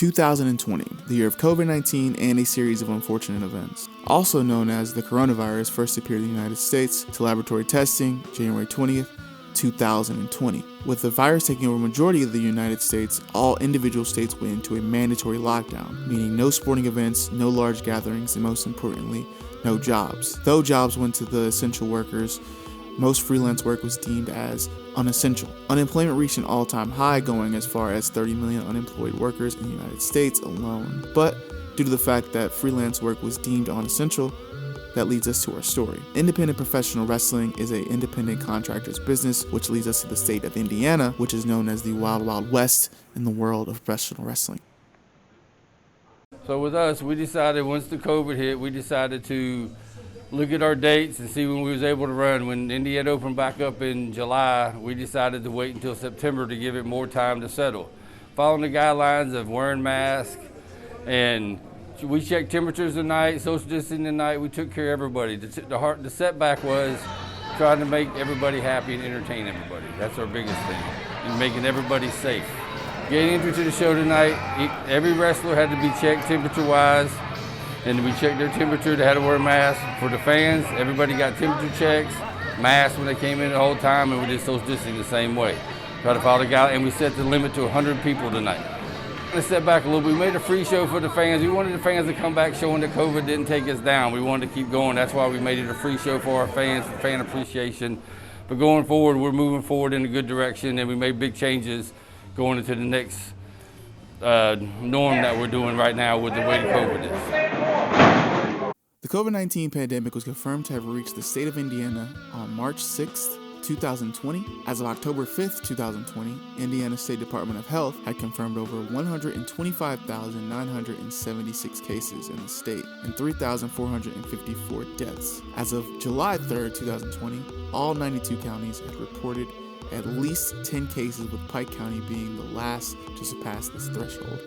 2020, the year of COVID-19 and a series of unfortunate events. Also known as the coronavirus, first appeared in the United States to laboratory testing January 20th, 2020. With the virus taking over a majority of the United States, all individual states went into a mandatory lockdown, meaning no sporting events, no large gatherings, and most importantly, no jobs. Though jobs went to the essential workers, most freelance work was deemed as unessential. Unemployment reached an all-time high, going as far as 30 million unemployed workers in the United States alone. But due to the fact that freelance work was deemed unessential, that leads us to our story. Independent professional wrestling is an independent contractor's business, which leads us to the state of Indiana, which is known as the Wild Wild West in the world of professional wrestling. So with us, we decided once the COVID hit, we decided to look at our dates and see when we was able to run. When Indiana opened back up in July, we decided to wait until September to give it more time to settle. Following the guidelines of wearing masks, and we checked temperatures tonight, social distancing tonight, we took care of everybody. The setback was trying to make everybody happy and entertain everybody. That's our biggest thing, and making everybody safe. Getting entry to the show tonight, every wrestler had to be checked temperature-wise, and we checked their temperature. They had to wear a mask. For the fans, everybody got temperature checks, masks when they came in the whole time, and we did social distancing the same way. Try to follow the guidelines, and we set the limit to 100 people tonight. Let's step back a little bit. We made a free show for the fans. We wanted the fans to come back showing that COVID didn't take us down. We wanted to keep going. That's why we made it a free show for our fans, for fan appreciation. But going forward, we're moving forward in a good direction, and we made big changes going into the next norm that we're doing right now with the way COVID is. The COVID-19 pandemic was confirmed to have reached the state of Indiana on March 6th, 2020. As of October 5th, 2020, Indiana State Department of Health had confirmed over 125,976 cases in the state and 3,454 deaths. As of July 3rd, 2020, all 92 counties had reported at least 10 cases, with Pike County being the last to surpass this threshold.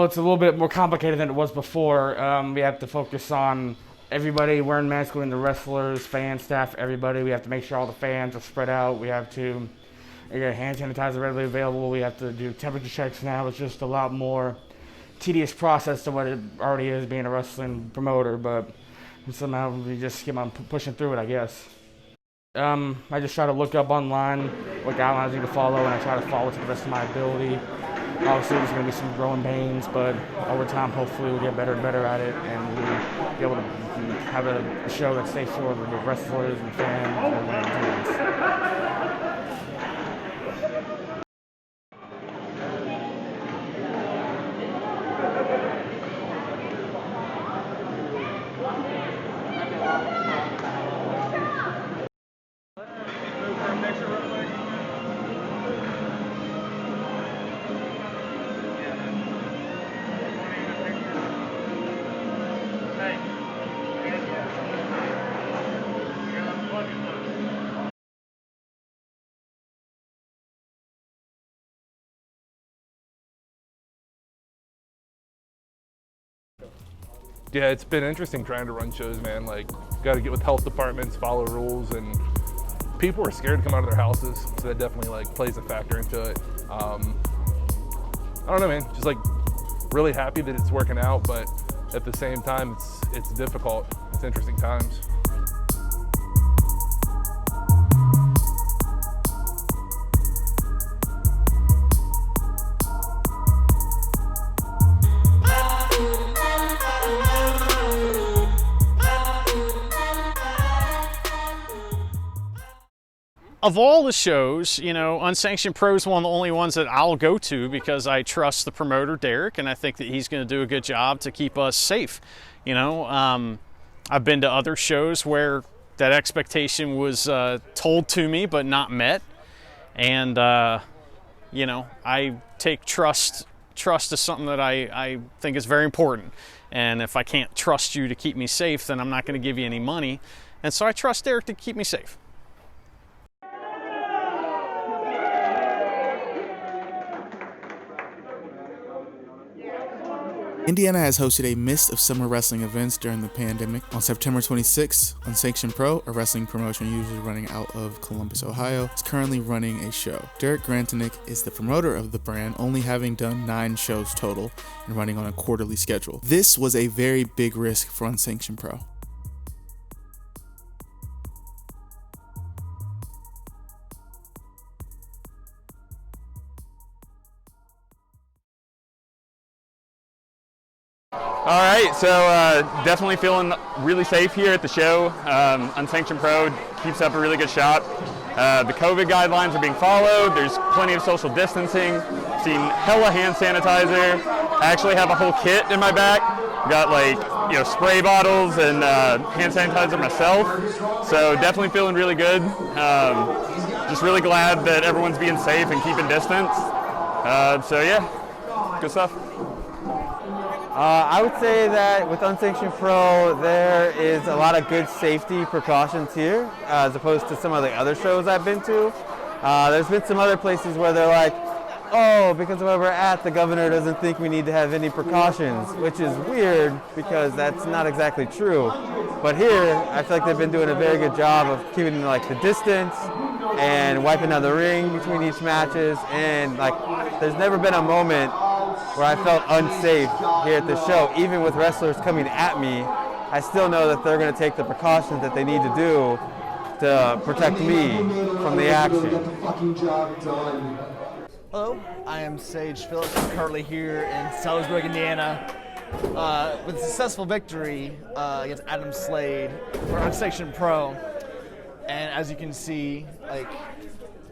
Well, it's a little bit more complicated than it was before. We have to focus on everybody wearing masks, including the wrestlers, fans, staff, everybody. We have to make sure all the fans are spread out. We have to get hand sanitizer readily available. We have to do temperature checks now. It's just a lot more tedious process to what it already is being a wrestling promoter, but somehow we just keep on pushing through it, I guess. I just try to look up online what guidelines I need to follow, and I try to follow to the best of my ability. Obviously, there's going to be some growing pains, but over time, hopefully, we'll get better and better at it, and we'll be able to have a show that's safe for the wrestlers and fans and attendance. Yeah, it's been interesting trying to run shows, man. Like, got to get with health departments, follow rules, and people are scared to come out of their houses, so that definitely like plays a factor into it. I don't know, man. Just like really happy that it's working out, but at the same time, it's difficult. It's interesting times. Of all the shows, you know, Unsanctioned Pro is one of the only ones that I'll go to because I trust the promoter, Derek, and I think that he's going to do a good job to keep us safe. You know, I've been to other shows where that expectation was told to me but not met. And, you know, I take trust as something that I think is very important. And if I can't trust you to keep me safe, then I'm not going to give you any money. And so I trust Derek to keep me safe. Indiana has hosted a mist of summer wrestling events during the pandemic. On September 26th, Unsanctioned Pro, a wrestling promotion usually running out of Columbus, Ohio, is currently running a show. Derek Grantinick is the promoter of the brand, only having done 9 shows total and running on a quarterly schedule. This was a very big risk for Unsanctioned Pro. All right, so definitely feeling really safe here at the show. Unsanctioned Pro keeps up a really good shop. The COVID guidelines are being followed. There's plenty of social distancing. Seen hella hand sanitizer. I actually have a whole kit in my back. Got like, you know, spray bottles and hand sanitizer myself. So definitely feeling really good. Just really glad that everyone's being safe and keeping distance. So yeah, good stuff. I would say that with Unsanctioned Pro, there is a lot of good safety precautions here, as opposed to some of the other shows I've been to. There's been some other places where they're like, oh, because of where we're at, the governor doesn't think we need to have any precautions, which is weird because that's not exactly true. But here, I feel like they've been doing a very good job of keeping like the distance and wiping down the ring between each matches, and like there's never been a moment where I felt unsafe here at the show. Even with wrestlers coming at me, I still know that they're going to take the precautions that they need to do to protect me from the action. Hello, I am Sage Phillips. I'm currently here in Salisbury, Indiana, with a successful victory against Adam Slade for Unsanctioned Pro. And as you can see, like,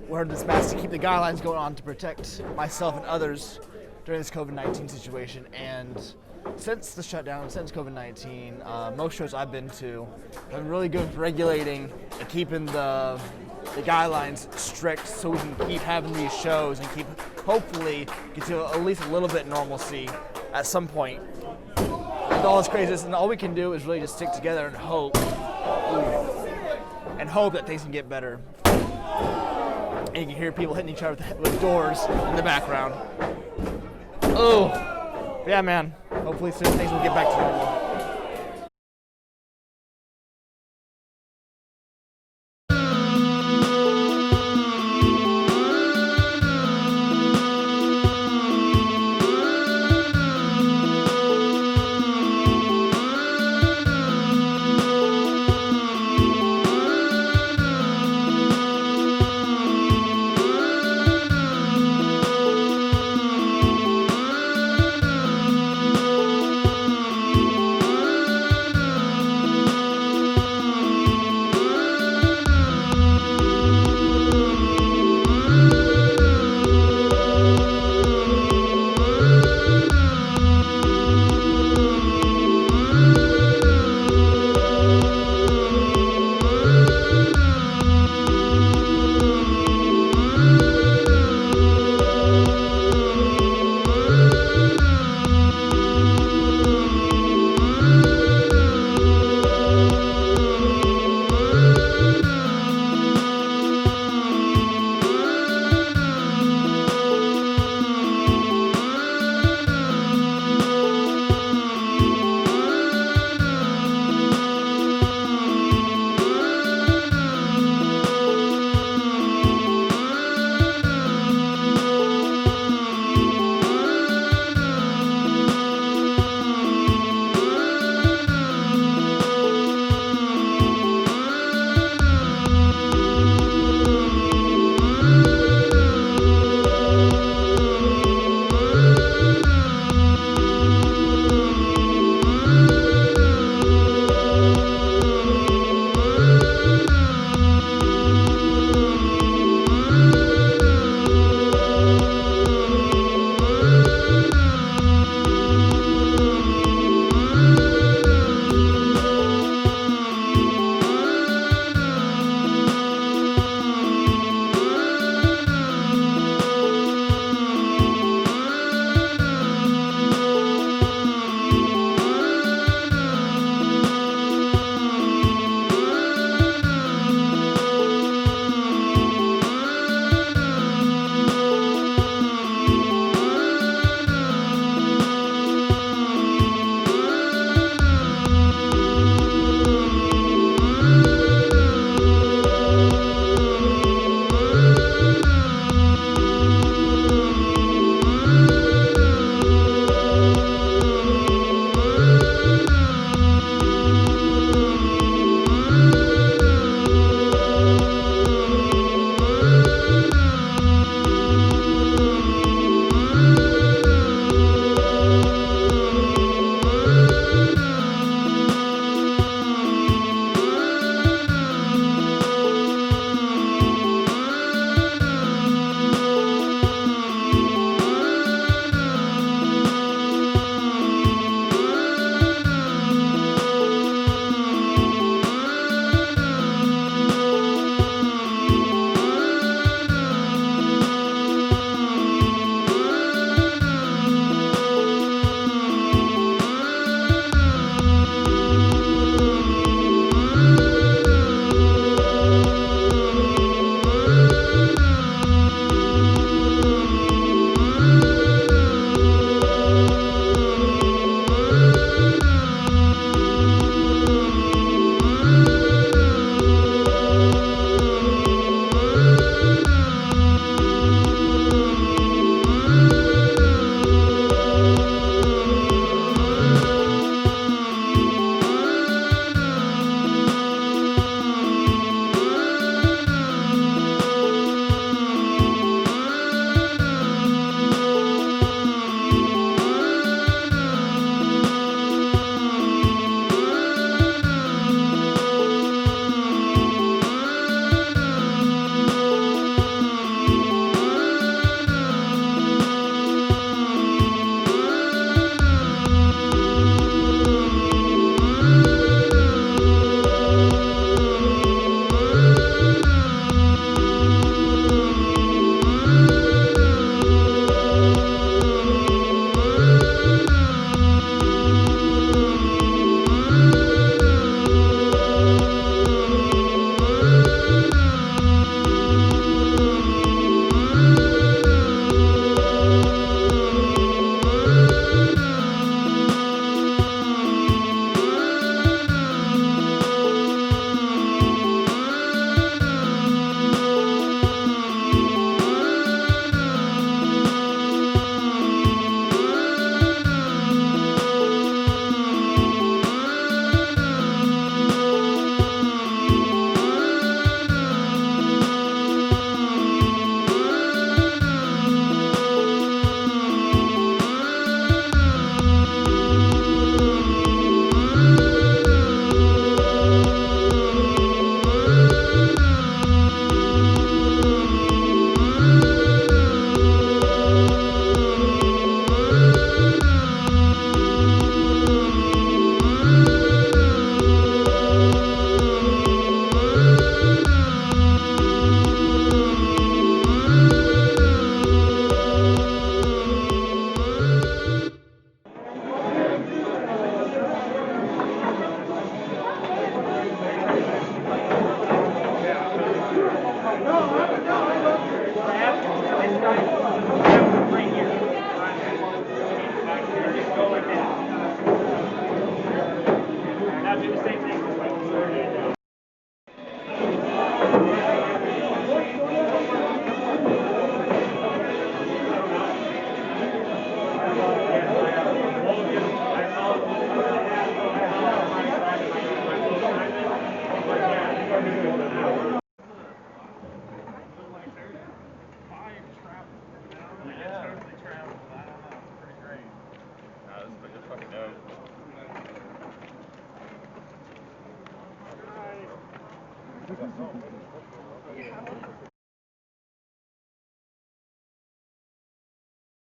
we're in this match to keep the guidelines going on to protect myself and others during this COVID-19 situation. And since the shutdown, since COVID-19, most shows I've been to have been really good with regulating and keeping the guidelines strict so we can keep having these shows and keep, hopefully, get to at least a little bit normalcy at some point. With all this craziness, and all we can do is really just stick together and hope that things can get better. And you can hear people hitting each other with doors in the background. Oh, But yeah, man, hopefully soon things will get back to normal.